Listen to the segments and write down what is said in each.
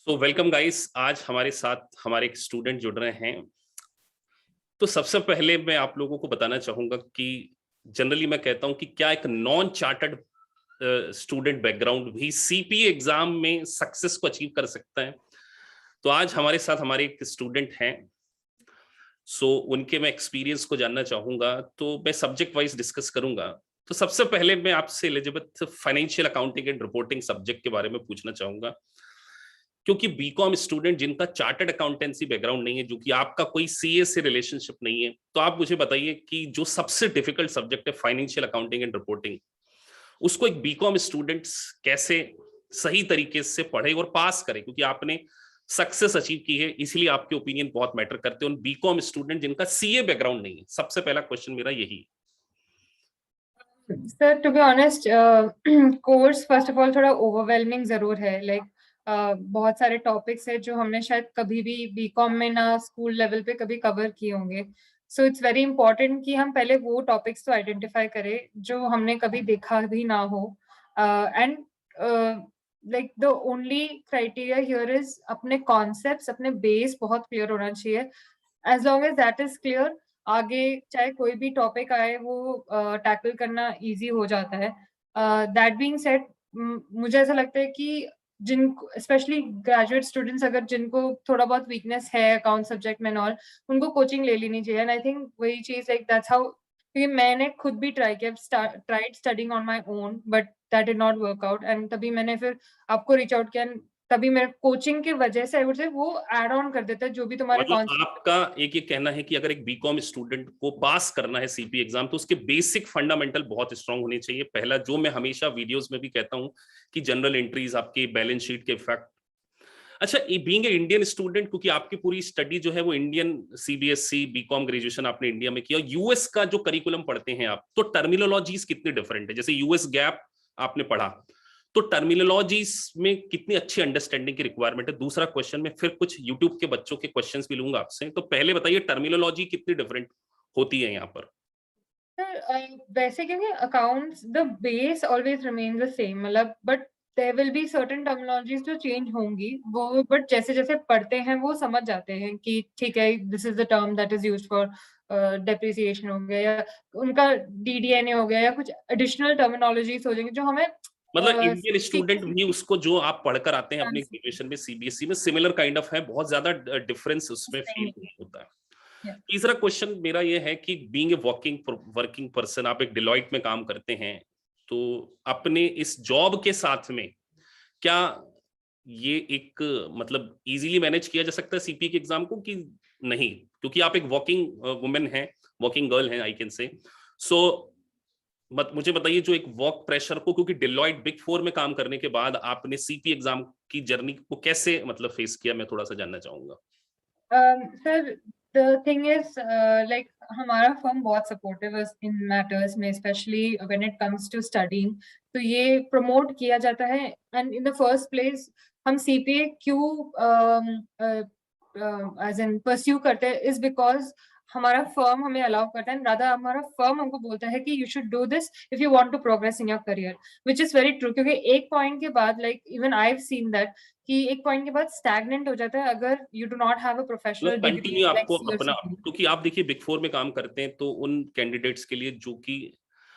So welcome guys. आज हमारे साथ हमारे एक स्टूडेंट जुड़ रहे हैं। तो सबसे पहले मैं आप लोगों को बताना चाहूंगा कि जनरली मैं कहता हूं कि क्या एक नॉन चार्टर्ड स्टूडेंट बैकग्राउंड भी सीपीए एग्जाम में सक्सेस को अचीव कर सकता है। तो आज हमारे साथ हमारे एक स्टूडेंट हैं। उनके मैं एक्सपीरियंस को जानना चाहूंगा, तो मैं सब्जेक्ट वाइज डिस्कस करूंगा। तो सबसे पहले मैं आपसे Elizabeth financial accounting and reporting subject के बारे में पूछना चाहूंगा, क्योंकि बीकॉम स्टूडेंट जिनका चार्टर्ड अकाउंटेंसी बैकग्राउंड नहीं है, जो कि आपका कोई सीए से रिलेशनशिप नहीं है, तो आप मुझे बताइए कि जो सबसे डिफिकल्ट सब्जेक्ट है फाइनेंशियल अकाउंटिंग एंड रिपोर्टिंग, उसको एक बीकॉम स्टूडेंट्स कैसे सही तरीके से पढ़े और पास करे, क्योंकि आपने सक्सेस अचीव की है, इसलिए आपके ओपिनियन बहुत मैटर करते हैं उन बीकॉम स्टूडेंट जिनका सीए बैकग्राउंड नहीं है। सबसे पहला क्वेश्चन मेरा यही। Sir to be honest, course first of all थोड़ा ओवरवेलमिंग जरूर है। लाइक बहुत सारे टॉपिक्स है जो हमने शायद कभी भी बीकॉम में ना स्कूल लेवल पे कभी कवर किए होंगे। सो इट्स वेरी इंपॉर्टेंट कि हम पहले वो टॉपिक्स तो आइडेंटिफाई करें जो हमने कभी देखा भी ना हो। And like the only criteria here is अपने कॉन्सेप्ट्स, अपने बेस बहुत क्लियर होना चाहिए। As long as that is clear, आगे चाहे कोई भी टॉपिक आए वो टैकल करना इजी हो जाता है। दैट बीइंग सेड, मुझे ऐसा लगता है कि जिनको स्पेशली ग्रेजुएट स्टूडेंट्स अगर जिनको थोड़ा बहुत वीकनेस है अकाउंट सब्जेक्ट में और उनको कोचिंग ले लेनी चाहिए। एंड आई थिंक वही चीज लाइक दैट्स हाउ, क्योंकि मैंने खुद भी ट्राई किया, tried studying on my own but that did not work out. And तभी मैंने फिर आपको रीच आउट किया। तभी मेरे कोचिंग की वजह से आई वुड से वो ऐड ऑन कर देता है जो भी तुम्हारे मतलब कॉन्सेप्ट। आपका एक ये कहना है कि अगर एक बीकॉम स्टूडेंट को पास करना है सीपी एग्जाम, तो उसके बेसिक फंडामेंटल बहुत स्ट्रांग होने चाहिए। पहला, जो मैं हमेशा वीडियोस में भी कहता हूं कि जनरल एंट्रीज, आपके बैलेंस शीट के इफेक्ट। अच्छा, बीइंग ए इंडियन स्टूडेंट, क्योंकि आपकी पूरी स्टडी जो है वो इंडियन सीबीएसई बीकॉम ग्रेजुएशन आपने इंडिया में किया, यूएस का जो करिकुलम पढ़ते हैं आप, तो टर्मिनोलॉजीज कितनी डिफरेंट है। जैसे यूएस गैप आपने पढ़ा, तो टर्मिनोलॉजीज में कितनी अच्छी अंडरस्टैंडिंग की रिक्वायरमेंट है। दूसरा क्वेश्चन में फिर कुछ यूट्यूब के बच्चों के क्वेश्चंस भी लूंगा आपसे। तो पहले बताइए टर्मिनोलॉजी कितनी डिफरेंट होती है यहाँ पर। वैसे क्योंकि accounts the base always remain the same, मतलब but there will be certain terminologies जो चेंज होंगी वो, बट जैसे जैसे पढ़ते हैं वो समझ जाते हैं कि ठीक है this is the term that is used for depreciation हो गया, या उनका डीडीएनए हो गया, या कुछ एडिशनल टर्मिनोलॉजीज हो जाएंगी जो हमें मतलब इंडियन स्टूडेंट भी सीखने उसको जो आप पढ़कर आते हैं अपने ग्रेजुएशन में सीबीएसई में, सिमिलर काइंड ऑफ है, बहुत ज्यादा डिफरेंस उसमें फील नहीं होता है। तीसरा क्वेश्चन मेरा ये है कि बीइंग ए वर्किंग पर्सन, आप एक डिलॉइट में काम करते हैं, तो अपने इस जॉब के साथ में क्या ये एक मतलब इजीली मैनेज किया जा सकता है सीपी के एग्जाम को कि नहीं, क्योंकि आप एक वर्किंग वुमेन हैं, वर्किंग गर्ल हैं आई कैन से। सो मुझे बताइए जो एक वर्क प्रेशर को, क्योंकि डिलॉइट बिग फोर में काम करने के बाद आपने सीपी एग्जाम की जर्नी को कैसे मतलब फेस किया, मैं थोड़ा सा जानना चाहूंगा। Sir the thing is like हमारा फर्म बहुत सपोर्टिव है इन मैटर्स में, specially when it comes to studying. तो ये प्रमोट किया जाता है। And in the first place हम सीपीए क्यों एज इन परस्यू करते हैं इज बिकॉज हमारा फर्म हमें अलाउ करता है, राधा हमारा फर्म हमको बोलता है कि you should do this if you want to progress in your career, which is very true. क्योंकि एक पॉइंट के बाद like even I have seen that कि एक पॉइंट के बाद स्टैग्नेंट हो जाता है अगर you do not have a professional मतलब डिग्री कंटिन्यू लाइक आपको अपना, सीओसीडी। क्योंकि आप देखिए बिग फोर में काम करते हैं, तो उन कैंडिडेट्स के लिए जो कि,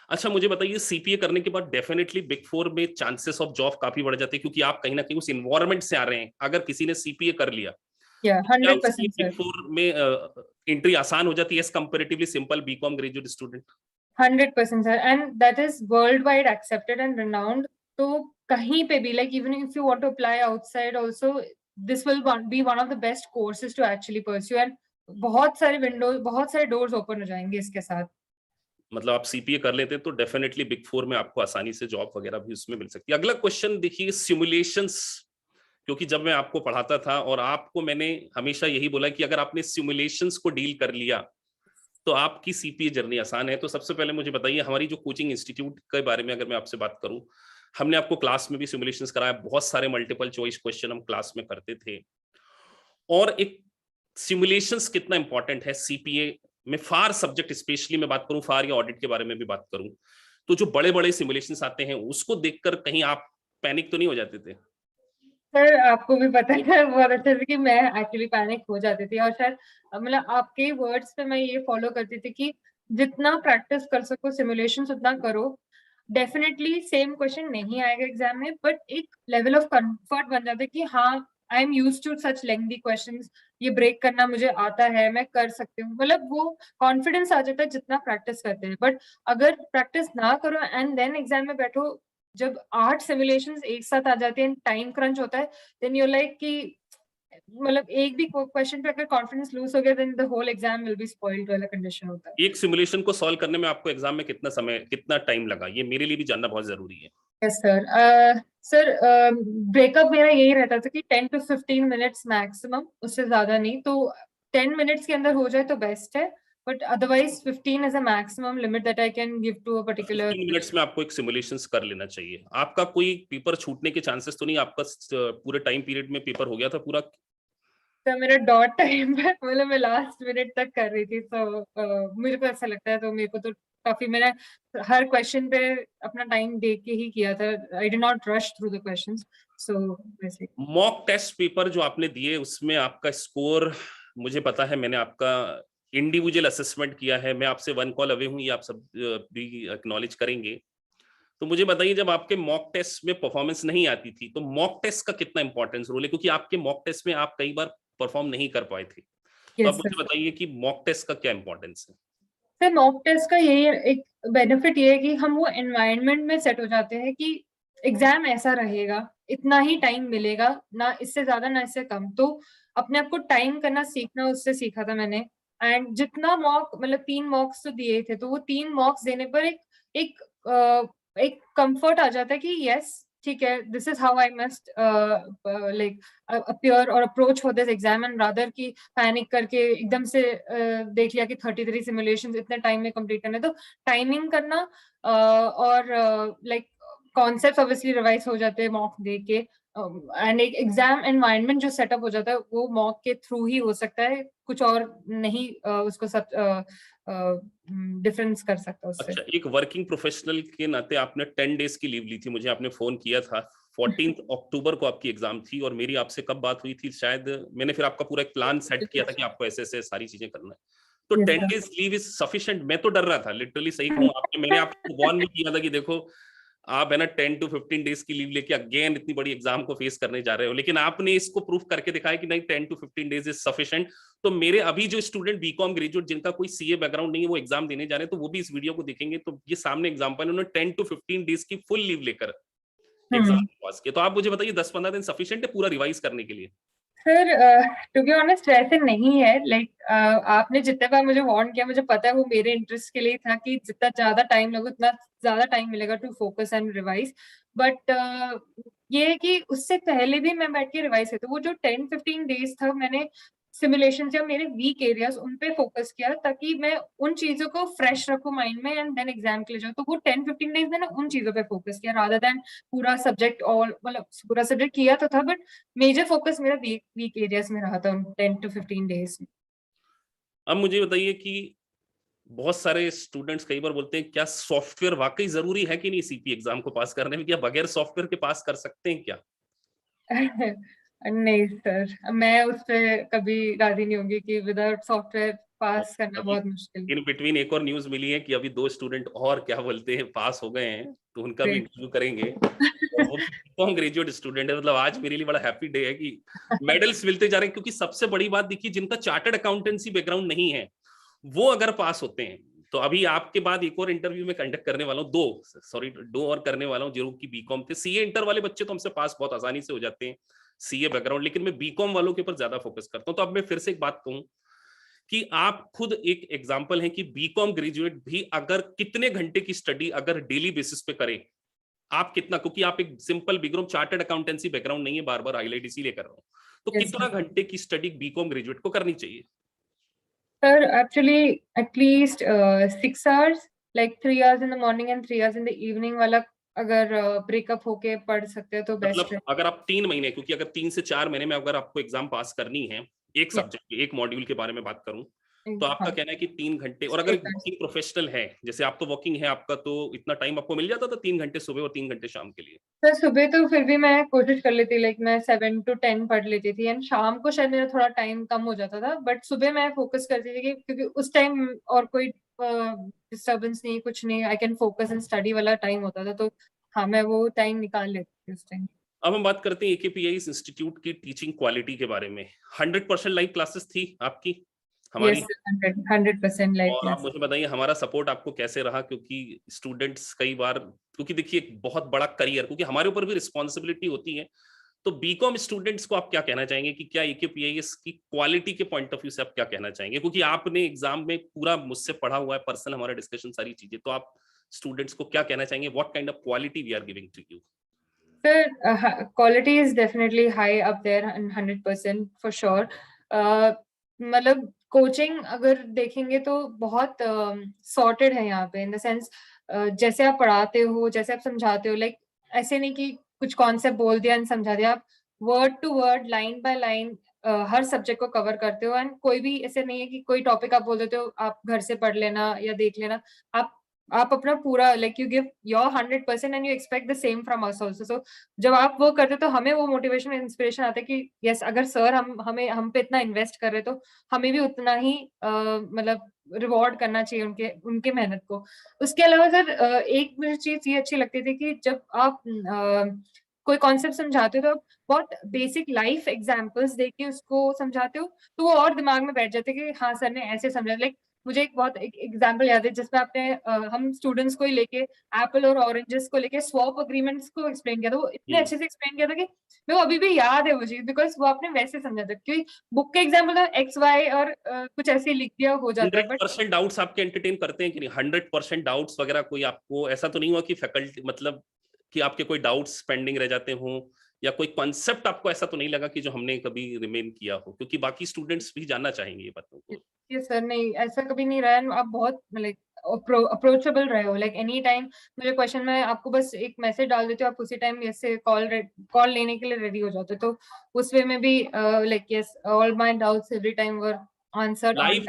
अच्छा मुझे बताइए सीपीए करने के बाद डेफिनेटली बिग फोर में चांसेस ऑफ जॉब काफी बढ़ जाते हैं, क्योंकि आप कहीं ना कहीं उस इन्वायरमेंट से आ रहे हैं। अगर किसी ने सीपीए कर लिया, या तो क्या उसके 100% लिए बिग सर, फोर में एंट्री आसान हो जाती है as comparatively simple BCom graduate student. 100% sir, and that is world wide accepted and renowned. तो कहीं पे भी like even if you want to apply outside also, this will be one of the best courses to actually pursue. And बहुत सारे Windows, बहुत सारे doors open हो जाएंगे इसके साथ। मतलब आप सीपीए कर लेते हैं तो डेफिनेटली बिग फोर में आपको आसानी से जॉब वगैरह भी उसमें मिल सकती है। अगला क्वेश्चन देखिए, सिमुलेशंस, क्योंकि जब मैं आपको पढ़ाता था और आपको मैंने हमेशा यही बोला कि अगर आपने सिमुलेशंस को डील कर लिया तो आपकी सीपीए जर्नी आसान है। तो सबसे पहले मुझे बताइए हमारी जो कोचिंग इंस्टीट्यूट के बारे में अगर मैं आपसे बात करूं, हमने आपको क्लास में भी सिमुलेशंस कराया, बहुत सारे मल्टीपल चॉइस क्वेश्चन हम क्लास में करते थे। और एक सिमुलेशंस कितना इंपॉर्टेंट है सीपीए में, फार सब्जेक्ट स्पेशली मैं बात करूं, फार या ऑडिट के बारे में भी बात करूं, तो जो बड़े बड़े सिमुलेशंस आते हैं उसको देखकर कहीं आप पैनिक तो नहीं हो जाते थे? सर आपको भी पता है बहुत अच्छे से कि मैं एक्चुअली पैनिक हो जाती थी, और शायद मतलब आपके वर्ड्स पे मैं ये फॉलो करती थी कि जितना प्रैक्टिस कर सको सिमुलेशन उतना करो। डेफिनेटली सेम क्वेश्चन नहीं आएगा एग्जाम में, बट एक लेवल ऑफ कंफर्ट बन जाता है कि हाँ, I am use to such lengthy questions, ये ब्रेक करना मुझे आता है, मैं कर सकती हूँ, मतलब वो कॉन्फिडेंस आ जाता है जितना प्रैक्टिस करते हैं। बट अगर प्रैक्टिस ना करो एंड देन एग्जाम में बैठो, जब 8 सिमुलेशंस एक साथ आ जाते हैं, टाइम क्रंच होता है, देन यू लाइक कि मतलब एक भी क्वेश्चन पे अगर कॉन्फिडेंस लूज हो गया, then the whole exam will be spoiled वाला कंडीशन होता है। एक सिमुलेशन को सॉल्व करने में आपको एग्जाम में कितना समय, कितना टाइम लगा, ये मेरे लिए भी जानना बहुत जरूरी है। Yes sir. सर ब्रेकअप मेरा यही रहता था कि 10 to 15 मिनट्स मैक्सिमम, उससे ज्यादा नहीं। तो 10 मिनट्स के अंदर हो जाए तो बेस्ट है, but otherwise 15 is a maximum limit that I can give to a particular. 15 minutes में आपको एक सिमुलेशंस कर लेना चाहिए। आपका कोई पेपर छूटने के चांसेस तो नहीं? आपका पूरे टाइम पीरियड में पेपर हो गया था पूरा? तो मेरा डॉट टाइम पे मतलब मैं लास्ट मिनट तक कर रही थी, तो मुझे को ऐसा लगता है, तो मेरे को तो काफी, मैंने हर क्वेश्चन पे अपना टाइम देख के ही किया था। I did not rush through the questions, so वैसे। मॉक टेस्ट पेपर जो आपने दिए उसमें आपका स्कोर मुझे पता है, मैंने आपका इंडिविजुअल असेसमेंट किया है, मैं आपसे वन कॉल अवे हूँ, ये आप सब भी एक्नॉलेज करेंगे। तो मुझे बताइए, जब आपके मॉक टेस्ट में परफॉर्मेंस नहीं आती थी तो मॉक टेस्ट का कितना इंपॉर्टेंस रोल है, क्योंकि आपके मॉक टेस्ट में आप कई बार परफॉर्म नहीं कर पाए थे। तो आप यस मुझे सर। बताइए कि मॉक टेस्ट का क्या इंपॉर्टेंस है? सर मॉक टेस्ट का यही एक बेनिफिट ये है कि हम वो एनवायरनमेंट में सेट हो जाते हैं कि एग्जाम ऐसा रहेगा, इतना ही टाइम मिलेगा, ना इससे ज्यादा ना इससे कम। तो अपने आप को टाइम करना सीखना, उससे सीखा था मैंने। एंड जितना मॉक, मतलब 3 मॉक्स तो दिए थे, तो वो 3 मॉक्स देने पर एक एक कंफर्ट आ जाता है कि यस ठीक है, this is how I must like appear और approach for this exam, and rather की पैनिक करके एकदम से देख लिया कि 33 सिमुलेशंस इतने टाइम में कंप्लीट करने। तो टाइमिंग करना और लाइक कॉन्सेप्ट्स ऑब्वियसली रिवाइज हो जाते हैं मॉक दे के, एंड एक एग्जाम एनवायरनमेंट जो सेटअप हो जाता है वो मॉक के थ्रू ही हो सकता है, कुछ और नहीं उसको सब डिफरेंस कर सकता उससे। अच्छा, एक वर्किंग प्रोफेशनल के नाते आपने 10 डेज की लीव ली थी, मुझे आपने फोन किया था। 14 अक्टूबर को आपकी एग्जाम थी और मेरी आपसे कब बात हुई थी, शायद मैंने फिर आपका पूरा एक प्लान सेट किया था कि आपको ऐसे ऐसे सारी चीजें करना है। तो yes 10 days leave is sufficient? मैं तो डर रहा था लिटरली, सही कहूं आपने, मैंने आपको वार्न भी किया था कि देखो आप है ना 10 to 15 डेज की लीव लेके अगेन इतनी बड़ी एग्जाम को फेस करने जा रहे हो, लेकिन आपने इसको प्रूफ करके दिखाया कि नहीं, 10 to 15 डेज इज सफिशिएंट। तो मेरे अभी जो स्टूडेंट बीकॉम ग्रेजुएट जिनका कोई सीए बैकग्राउंड नहीं है वो एग्जाम देने जा रहे हैं, तो वो भी इस वीडियो को देखेंगे तो ये सामने एग्जांपल है, उन्होंने 10 to 15 डेज की फुल लीव लेकर हम्म। एग्जाम पास किया। तो आप मुझे बताइए 10-15 दिन सफिशिएंट है पूरा रिवाइज करने के लिए? सर टू बी ऑनेस्ट वैसे नहीं है, लाइक आपने जितने बार मुझे वार्न किया, मुझे पता है वो मेरे इंटरेस्ट के लिए था कि जितना ज्यादा टाइम लगे उतना ज्यादा टाइम मिलेगा to focus and revise. But ये है कि उससे पहले भी मैं बैठ के रिवाइज करती हूँ। वो जो 10-15 डेज था, मैंने सिमुलेशन या मेरे वीक एरियाज उन पे फोकस किया ताकि मैं उन चीजों को फ्रेश रखूं माइंड में एंड देन एग्जाम के लिए जाऊँ। तो वो 10-15 डेज मैंने उन चीजों पे फोकस किया रादर देन पूरा सब्जेक्ट, और मतलब पूरा सब्जेक्ट किया तो था, बट मेजर फोकस मेरा वीक वीक एरियाज में रहा था उन 10 to 15 डेज में। अब मुझे बताइए कि बहुत सारे स्टूडेंट्स कई बार बोलते हैं क्या सॉफ्टवेयर वाकई जरूरी है कि नहीं सीपी एग्जाम को पास करने में, क्या बगैर सॉफ्टवेयर के पास कर सकते हैं क्या? नहीं सर, मैं उस पे कभी राजी नहीं होंगी कि विदाउट सॉफ्टवेयर पास करना अभी बहुत मुश्किल इन बिटवीन एक और न्यूज मिली है कि अभी 2 स्टूडेंट और क्या बोलते हैं पास हो गए हैं, तो उनका भी है। इंटरव्यू करेंगे। और वो बीकॉम ग्रेजुएट स्टूडेंट है। मतलब आज मेरे लिए बड़ा हैप्पी डे है कि मेडल्स मिलते जा रहे हैं, क्योंकि सबसे बड़ी बात देखिए, जिनका चार्टर्ड अकाउंटेंसी बैकग्राउंड नहीं है वो अगर पास होते हैं, तो अभी आपके बाद एक और इंटरव्यू में कंडक्ट करने वाला हूँ, दो और करने वाला हूँ जो कि बीकॉम थे। सीए इंटर वाले बच्चे तो हमसे पास बहुत आसानी से हो जाते हैं सीए बैकग्राउंड, लेकिन मैं बीकॉम वालों के ऊपर ज्यादा फोकस करता हूँ। तो अब मैं फिर से एक बात कहूँ कि आप खुद एक एग्जाम्पल हैं कि बीकॉम ग्रेजुएट भी अगर कितने घंटे की स्टडी अगर डेली बेसिस पे करें, आप कितना, क्योंकि आप एक simple BCom chartered accountancy background नहीं है, बार बार हाईलाइट इसीलिए कर रहा हूं, तो यस कितना घंटे की स्टडी बीकॉम ग्रेजुएट को करनी चाहिए? Sir, actually at least 6 hours, like 3 hours in the morning and 3 hours in the evening वाला, अगर ब्रेकअप होके पढ़ सकते हैं तो बेस्ट मतलब है। अगर आप 3 महीने, क्योंकि अगर 3 से 4 महीने में अगर आपको एग्जाम पास करनी है एक या सब्जेक्ट के एक मॉड्यूल के बारे में बात करूं, तो आपका कहना है कि 3 घंटे, और अगर एक वर्किंग प्रोफेशनल है, जैसे आप तो वर्किंग है आपका, तो इतना टाइम आपको मिल जाता था 3 घंटे सुबह और 3 घंटे शाम के लिए? सर सुबह तो फिर भी मैं कोशिश कर लेती, लाइक मैं 7 to 10 पढ़ लेती थी, एंड शाम को शायद मेरा थोड़ा टाइम कम हो जाता था, बट सुबह मैं फोकस करती थी क्योंकि उस टाइम और कोई डिस्टर्बेंस नहीं, कुछ नहीं, I can focus and study वाला टाइम होता था, तो हाँ मैं वो टाइम निकाल लेती थी उस टाइम। अब हम बात करते हैं AKPI इंस्टीट्यूट की टीचिंग क्वालिटी के बारे में। 100% लाइव क्लासेस थी आपकी, हमारी? यस, 100% लाइक और आप मुझे बताइए हमारा सपोर्ट आपको कैसे रहा, क्योंकि स्टूडेंट्स कई बार, क्योंकि देखिए एक बहुत बड़ा करियर, क्योंकि हमारे ऊपर भी रिस्पॉन्सिबिलिटी होती है, तो बीकॉम स्टूडेंट्स को आप क्या कहना चाहेंगे कि क्या AKPIS की क्वालिटी के पॉइंट ऑफ व्यू से आप क्या कहना चाहेंगे, क्योंकि आपने एग्जाम में पूरा मुझसे पढ़ा हुआ है, पर्सनल हमारा डिस्कशन सारी चीजें, तो आप स्टूडेंट्स को क्या कहना चाहेंगे, what kind of quality we are giving to you? Sir, quality is definitely high up there and 100% for sure. मतलब कोचिंग अगर देखेंगे तो बहुत सॉर्टेड है यहाँ पे, इन द सेंस जैसे आप पढ़ाते हो, जैसे आप समझाते हो, लाइक ऐसे नहीं कि कुछ कॉन्सेप्ट बोल दिया एंड समझा दिया, आप word to word, line by line हर सब्जेक्ट को कवर करते हो, एंड कोई भी ऐसे नहीं है कि कोई टॉपिक आप बोल देते हो आप घर से पढ़ लेना या देख लेना, आप आप अपना पूरा, like you give your 100% and you expect the same from us also. So जब आप वो करते तो हमें वो मोटिवेशन इंस्पिरेशन आता है कि यस, अगर सर हम पे इतना इन्वेस्ट कर रहे तो हमें भी उतना ही मतलब रिवॉर्ड करना चाहिए उनके उनके मेहनत को। उसके अलावा सर एक मुझे चीज ये अच्छी लगती थी कि जब आप कोई कॉन्सेप्ट समझाते हो तो आप बहुत बेसिक लाइफ एग्जांपल्स देके उसको समझाते हो, तो वो और दिमाग में बैठ जाते हैं कि हाँ सर ने ऐसे समझा। लाइक मुझे एक बहुत एक एग्जांपल याद है जिसमें आपने हम स्टूडेंट्स को ही लेके एप्पल और ऑरेंजेस को लेके स्वैप एग्रीमेंट्स को एक्सप्लेन किया था, वो इतने अच्छे से एक्सप्लेन किया था कि मेरे को अभी भी याद है वो चीज, बिकॉज वो आपने वैसे समझा था, क्योंकि बुक के एग्जाम्पल तो एक्स वाई और कुछ ऐसे लिख दिया हो जाता है, बट 100% डाउट्स आपके एंटरटेन करते हैं कि नहीं? 100% डाउट्स वगैरह कोई आपको ऐसा तो नहीं हुआ कि फैकल्टी, मतलब कि आपके कोई डाउट्स पेंडिंग रह जाते हों, या कोई कॉन्सेप्ट आपको ऐसा तो नहीं लगा कि जो हमने कभी रिमेन किया हो, क्योंकि बाकी स्टूडेंट्स भी जानना चाहेंगे ये बातों को। ये सर नहीं, ऐसा कभी नहीं रहा है, आप बहुत लाइक अप्रोचेबल रहे हो, लाइक एनी टाइम मुझे क्वेश्चन में आपको बस एक मैसेज डाल देते हो, आप उसी टाइम ऐसे कॉल लेने के लिए रेडी हो जाते हो, तो उस वे में भी like yes, all my doubts every time were answered on time.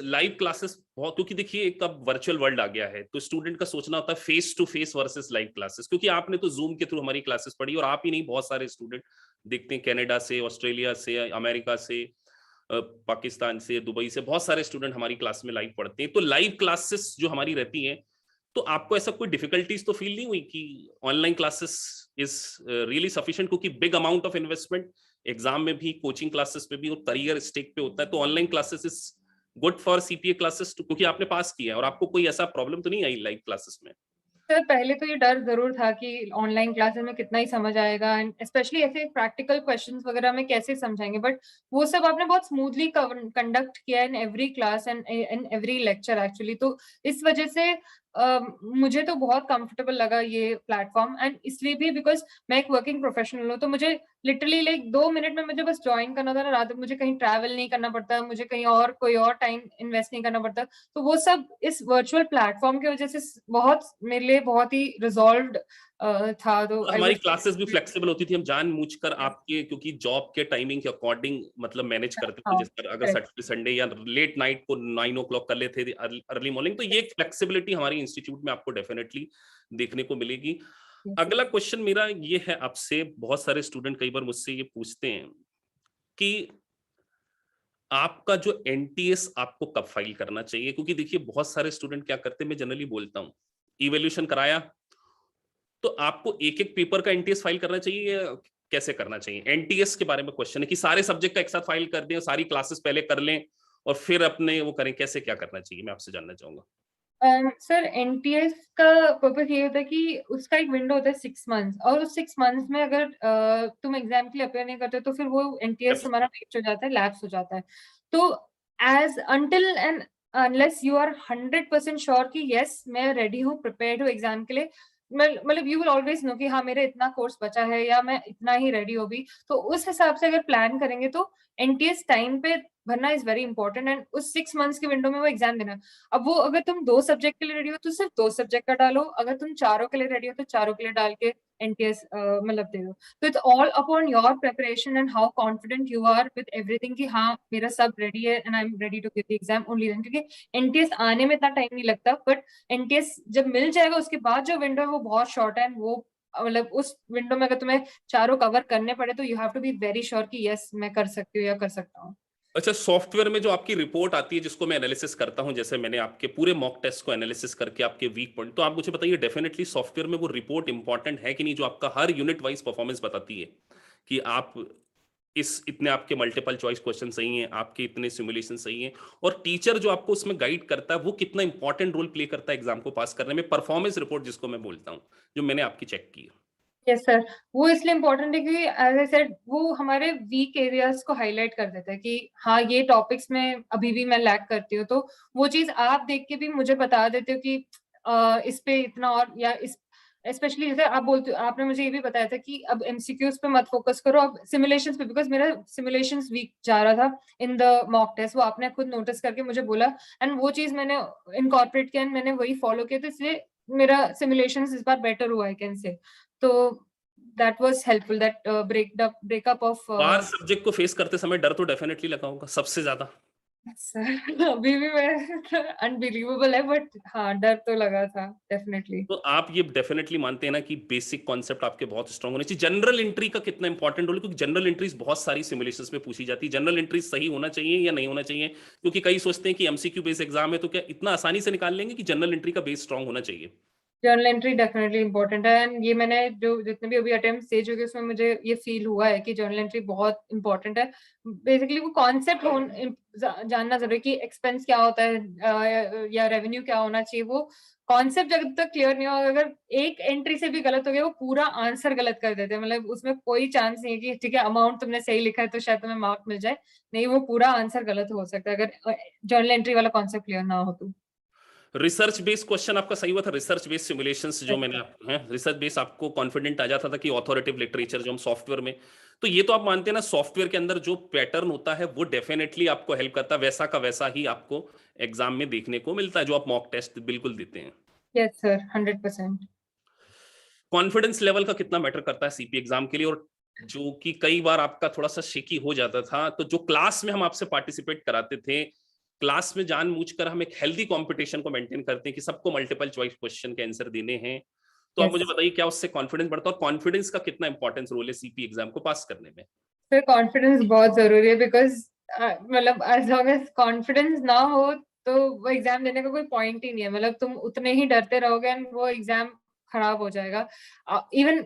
Live classes बहुत, क्योंकि देखिए एक अब वर्चुअल वर्ल्ड आ गया है, तो स्टूडेंट का सोचना होता है face to face versus live classes, क्योंकि आपने तो जूम के थ्रू हमारी क्लासेस पढ़ी, और आप ही नहीं बहुत सारे स्टूडेंट देखते हैं, कनाडा से, ऑस्ट्रेलिया से, अमेरिका से, पाकिस्तान से, दुबई से, बहुत सारे स्टूडेंट हमारी क्लास में लाइव पढ़ते हैं, तो लाइव क्लासेस जो हमारी रहती हैं, तो आपको ऐसा कोई डिफिकल्टीज तो फील नहीं हुई कि online classes is really sufficient, क्योंकि big amount of investment exam में भी, कोचिंग क्लासेस में भी, और करियर स्टेक पे होता है, तो online classes is good for CPA classes, क्योंकि आपने पास किया है, और आपको कोई ऐसा प्रॉब्लम तो नहीं आई लाइव क्लासेस में? सर पहले तो ये डर जरूर था कि ऑनलाइन क्लासेस में कितना ही समझ आएगा, एंड स्पेशली ऐसे प्रैक्टिकल क्वेश्चंस वगैरह में कैसे समझाएंगे, बट वो सब आपने बहुत स्मूथली कंडक्ट किया in every class and in every lecture actually, तो इस वजह से मुझे तो बहुत कंफर्टेबल लगा ये प्लेटफॉर्म, एंड इसलिए भी बिकॉज मैं एक वर्किंग प्रोफेशनल हूँ, तो मुझे लिटरली लाइक 2 मिनट में मुझे बस ज्वाइन करना था ना रात, मुझे कहीं ट्रैवल नहीं करना पड़ता, मुझे कहीं और कोई और टाइम इन्वेस्ट नहीं करना पड़ता, तो वो सब इस वर्चुअल प्लेटफॉर्म की वजह से बहुत मेरे लिए बहुत ही रिजॉल्व्ड था, तो आई हमारी वाज क्लासेस भी फ्लेक्सिबल होती थी, हम जानबूझकर आपके, क्योंकि जॉब के टाइमिंग के अकॉर्डिंग मतलब मैनेज करते थे, हाँ जैसे अगर सैटरडे संडे या लेट नाइट को 9 o'clock कर लेते थे, अर्ली मॉर्निंग, तो ये फ्लेक्सिबिलिटी हमारी इंस्टीट्यूट में आपको डेफिनेटली देखने को मिलेगी। अगला क्वेश्चन मेरा ये है आपसे, बहुत सारे स्टूडेंट कई बार मुझसे ये पूछते हैं कि आपका जो NTS आपको कब फाइल करना चाहिए, क्योंकि देखिए बहुत सारे स्टूडेंट क्या करते हैं, मैं जनरली बोलता हूँ, इवैल्यूएशन कराया तो आपको एक एक पेपर का NTS फाइल करना चाहिए, या कैसे करना चाहिए? NTS के बारे में क्वेश्चन है कि सारे सब्जेक्ट का एक साथ फाइल कर दें, सारी क्लासेस पहले कर लें और फिर अपने वो करें, कैसे क्या करना चाहिए, मैं आपसे जानना चाहूंगा। सर एनटीएस का पर्पस ये होता है कि उसका एक विंडो होता है 6 मंथ्स, और उस 6 मंथ्स में अगर तुम एग्जाम के लिए अपेयर नहीं करते तो फिर वो एनटीएस हमारा वेस्ट हो जाता है, लैप्स हो जाता है, तो as until and unless you are 100% sure कि यस मैं रेडी हूँ, प्रिपेयर्ड हूँ एग्जाम के लिए, मतलब यू विल ऑलवेज नो कि हाँ मेरे इतना कोर्स बचा है या मैं इतना ही रेडी हो भी, तो उस हिसाब से अगर प्लान करेंगे तो एनटीएस टाइम पे भरना इज वेरी इंपॉर्टेंट, एंड उस 6 मंथ्स के विंडो में वो एग्जाम देना। अब वो अगर तुम 2 सब्जेक्ट के लिए रेडी हो तो सिर्फ 2 सब्जेक्ट का डालो, अगर तुम चारों के लिए रेडी हो तो चारों के लिए डाल के एनटीएस मतलब दे दो। तो it's all upon your preparation and how confident you are with everything कि हाँ मेरा सब रेडी है and I am ready to give the exam only then, क्योंकि एनटीएस आने में इतना टाइम नहीं लगता, बट एनटीएस जब मिल जाएगा उसके बाद जो विंडो है वो बहुत शॉर्ट है, वो मतलब उस विंडो में अगर तुम्हें चारों कवर करने पड़े तो you have to be very sure कि यस मैं कर सकती हूँ या कर सकता हूँ। अच्छा, सॉफ्टवेयर में जो आपकी रिपोर्ट आती है जिसको मैं एनालिसिस करता हूं, जैसे मैंने आपके पूरे मॉक टेस्ट को एनालिसिस करके आपके वीक पॉइंट, तो आप मुझे बताइए डेफिनेटली सॉफ्टवेयर में वो रिपोर्ट इंपॉर्टेंट है कि नहीं, जो आपका हर यूनिट वाइज परफॉर्मेंस बताती है कि आप इस इतने आपके मल्टीपल चॉइस क्वेश्चन सही हैं, आपके इतने सिमुलेशन सही हैं, और टीचर जो आपको उसमें गाइड करता है वो कितना इंपॉर्टेंट रोल प्ले करता है एग्जाम को पास करने में, परफॉर्मेंस रिपोर्ट जिसको मैं बोलता हूँ, जो मैंने आपकी चेक की है। यस सर, वो इसलिए इम्पोर्टेंट है क्योंकि एज आई सेड वो हमारे वीक एरियाज को हाईलाइट कर देता है कि हाँ ये टॉपिक्स में अभी भी मैं लैक करती हूँ, तो वो चीज आप देख के भी मुझे बता देते हो कि इस पे इतना और, या इस स्पेशली जैसे आप बोलते हो, आपने मुझे ये भी बताया था कि अब एमसीक्यूज पे मत फोकस करो, अब सिमुलेशंस पे, बिकॉज मेरा सिमुलेशंस वीक जा रहा था इन द मॉक टेस्ट, वो आपने खुद नोटिस करके मुझे बोला एंड वो चीज मैंने इनकॉर्पोरेट किया, मैंने वही फॉलो किया, तो इसलिए मेरा सिमुलेशंस इस बार बेटर हुआ आई कैन से। तो that was helpफुल, that breakup of bar subject को फेस करते समय डर तो डेफिनेटली लगा होगा सबसे ज्यादा। सर अभी भी मैं अनबिलीवेबल है, बट हाँ डर तो लगा था डेफिनेटली। तो आप ये डेफिनेटली मानते हैं ना कि बेसिक कॉन्सेप्ट आपके बहुत स्ट्रांग होने चाहिए। जनरल एंट्री का कितना इंपॉर्टेंट रोल है, क्योंकि जनरल एंट्रीज बहुत सारी सिमुलेशंस में पूछी जाती है, जनरल एंट्रीज सही होना चाहिए या नहीं होना चाहिए, क्योंकि कई सोचते हैं कि एमसीक्यू बेस्ड एग्जाम है तो क्या इतना आसानी से निकाल लेंगे, कि जनरल एंट्री का बेस स्ट्रांग होना चाहिए। जर्नल एंट्री डेफिनेटली इंपॉर्टेंट है, एंड ये मैंने जो जितने भी अभी अटेम्प्ट दे चुके उसमें मुझे ये फील हुआ है कि जर्नल एंट्री बहुत इंपॉर्टेंट है। बेसिकली वो कॉन्सेप्ट जानना जरूरी कि एक्सपेंस क्या होता है या रेवेन्यू क्या होना चाहिए, वो कॉन्सेप्ट जब तक क्लियर नहीं होगा, अगर एक एंट्री से भी गलत हो गया वो पूरा आंसर गलत कर देते हैं, मतलब उसमें कोई चांस नहीं है कि ठीक है अमाउंट तुमने सही लिखा है तो शायद तुम्हें मार्क मिल जाए, नहीं वो पूरा आंसर गलत हो सकता है अगर जर्नल एंट्री वाला कॉन्सेप्ट क्लियर ना हो तो। रिसर्च बेस्ड क्वेश्चन आपका सही हुआ था, रिसर्च बेस्ड सिमुलेशंस जो मैंने हैं, रिसर्च बेस्ड आपको कॉन्फिडेंट आ जाता था कि ऑथोरेटिव लिटरेचर जो हम सॉफ्टवेयर में, तो ये तो आप मानते हैं ना सॉफ्टवेयर के अंदर जो पैटर्न होता है वो डेफिनेटली आपको हेल्प करता है, वैसा का वैसा ही आपको एग्जाम में देखने को मिलता है जो आप मॉक टेस्ट बिल्कुल देते हैं। Yes sir 100%। कॉन्फिडेंस लेवल का कितना मैटर करता है सीपी एग्जाम के लिए, और जो कि कई बार आपका थोड़ा सा शेकी हो जाता था, तो जो क्लास में हम आपसे पार्टिसिपेट कराते थे, क्लास में जानबूझकर हम एक हेल्दी कंपटीशन को मेंटेन करते हैं कि सबको मल्टीपल चॉइस क्वेश्चन के आंसर देने हैं, तो आप मुझे यस बताइए क्या उससे कॉन्फिडेंस बढ़ता है, और कॉन्फिडेंस का कितना इंपॉर्टेंस रोल है सीपी एग्जाम को पास करने में। सर कॉन्फिडेंस बहुत जरूरी है, बिकॉज मतलब एज लॉन्ग एज कॉन्फिडेंस ना हो तो वो एग्जाम देने का कोई पॉइंट ही नहीं है, मतलब तुम उतने ही डरते रहोगे एंड वो एग्जाम खराब हो जाएगा। इवन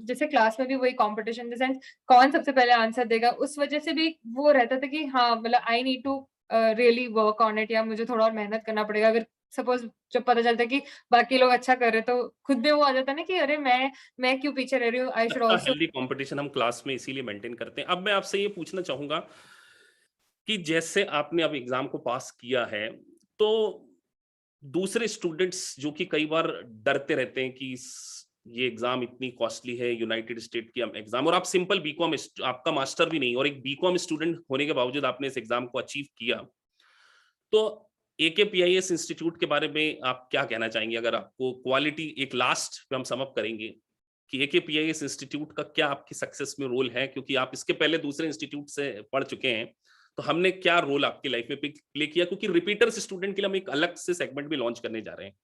जैसे क्लास में भी वही कंपटीशन सेंस कौन सबसे पहले आंसर देगा, उस वजह से भी वो रहता था कि हाँ मतलब I need to really work on it, या मुझे थोड़ा और मेहनत करना पड़ेगा। अगर सपोज जब पता चलता है कि बाकी लोग अच्छा कर रहे तो खुद में वो आ जाता है ना कि अरे मैं क्यों पीछे रह रही हूँ, आई शुड अच्छा, ऑल्सो। हेल्दी कंपटीशन हम क्लास में इसीलिए मेंटेन करते हैं। अब मैं आपसे ये पूछना चाहूंगा कि जैसे आपने अब एग्जाम को पास किया है, तो दूसरे स्टूडेंट्स जो कि कई बार डरते रहते हैं कि ये एग्जाम इतनी कॉस्टली है, यूनाइटेड स्टेट की एग्जाम, और आप सिंपल बीकॉम, आपका मास्टर भी नहीं और एक बीकॉम स्टूडेंट होने के बावजूद आपने इस एग्जाम को अचीव किया, तो एकेपीआईएस इंस्टीट्यूट के बारे में आप क्या कहना चाहेंगे, अगर आपको क्वालिटी एक लास्ट पे हम सम अप करेंगे कि एकेपीआईएस इंस्टीट्यूट का क्या आपकी सक्सेस में रोल है, क्योंकि आप इसके पहले दूसरे इंस्टीट्यूट से पढ़ चुके हैं, तो हमने क्या रोल आपकी लाइफ में प्ले किया, क्योंकि रिपीटर्स स्टूडेंट के लिए हम एक अलग से सेगमेंट भी लॉन्च करने जा रहे हैं,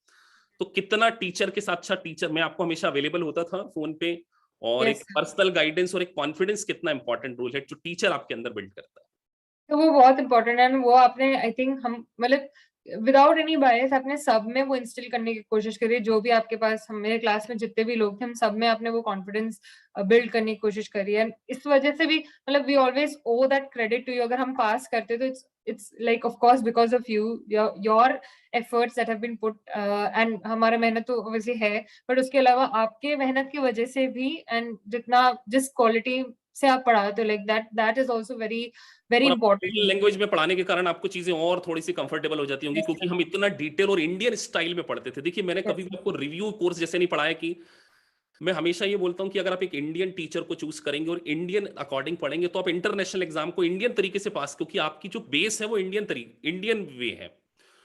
तो कितना टीचर के साथ साथ टीचर मैं आपको हमेशा अवेलेबल होता था फोन पे, और एक यस पर्सनल गाइडेंस और एक कॉन्फिडेंस कितना इंपॉर्टेंट रोल है जो टीचर आपके अंदर बिल्ड करता है। तो वो बहुत इंपॉर्टेंट है, वो आपने आई थिंक हम मतलब विदाउट एनी बायस आपने सब में वो इंस्टिल करने की कोशिश करी, जो भी आपके पास हम मेरे क्लास में जितने भी लोग थे हम सब में आपने वो कॉन्फिडेंस बिल्ड करने की कोशिश करी है, इस वजह से भी मतलब we always owe that credit to you, अगर हम पास करते तो it's like of course because of you, your efforts that have been put, and हमारा मेहनत तो ऑब्वियसली है, बट उसके अलावा आपके मेहनत की वजह से भी, एंड जितना जिस क्वालिटी से आप पढ़ाते हो, like that is also very very और इंपॉर्टेंट। लैंग्वेज में पढ़ाने के कारण आपको चीजें और थोड़ी सी कंफर्टेबल हो जाती होंगी, यस क्योंकि हम इतना डिटेल और इंडियन स्टाइल में पढ़ते थे। देखिए मैंने कभी यस भी आपको रिव्यू कोर्स जैसे नहीं पढ़ाया, कि मैं हमेशा ये बोलता हूं कि अगर आप एक इंडियन टीचर को चूज करेंगे और इंडियन अकॉर्डिंग पढ़ेंगे तो आप इंटरनेशनल एग्जाम को इंडियन तरीके से पास, क्योंकि आपकी जो बेस है वो इंडियन तरीके इंडियन वे है।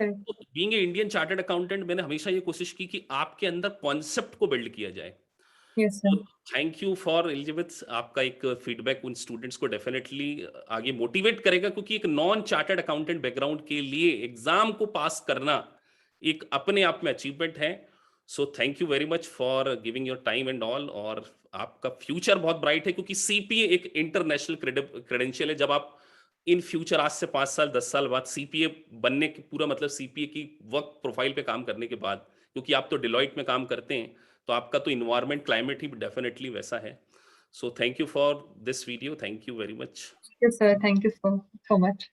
तो being a Indian chartered accountant मैंने हमेशा ये कोशिश की कि आपके अंदर कॉन्सेप्ट को बिल्ड किया जाए, Yes, sir. Thank you for Elizabeth, आपका एक फीडबैक उन स्टूडेंट्स को डेफिनेटली आगे मोटिवेट करेगा, क्योंकि एक नॉन चार्टर्ड अकाउंटेंट बैकग्राउंड के लिए एग्जाम को पास करना एक अपने आप में अचीवमेंट है। So thank you very much for giving your time and all. और आपका फ्यूचर बहुत ब्राइट है, क्योंकि सीपीए एक इंटरनेशनल क्रेडेंशियल है। जब आप इन फ्यूचर आज से 5 साल 10 साल बाद सीपीए बनने की पूरा मतलब सीपीए की वर्क प्रोफाइल पे काम करने के बाद, क्योंकि आप तो डिलॉइट में काम करते हैं, तो आपका तो इन्वायरमेंट क्लाइमेट ही डेफिनेटली वैसा है। So thank you for this video, thank you very much. Yes, sir. Thank you so much.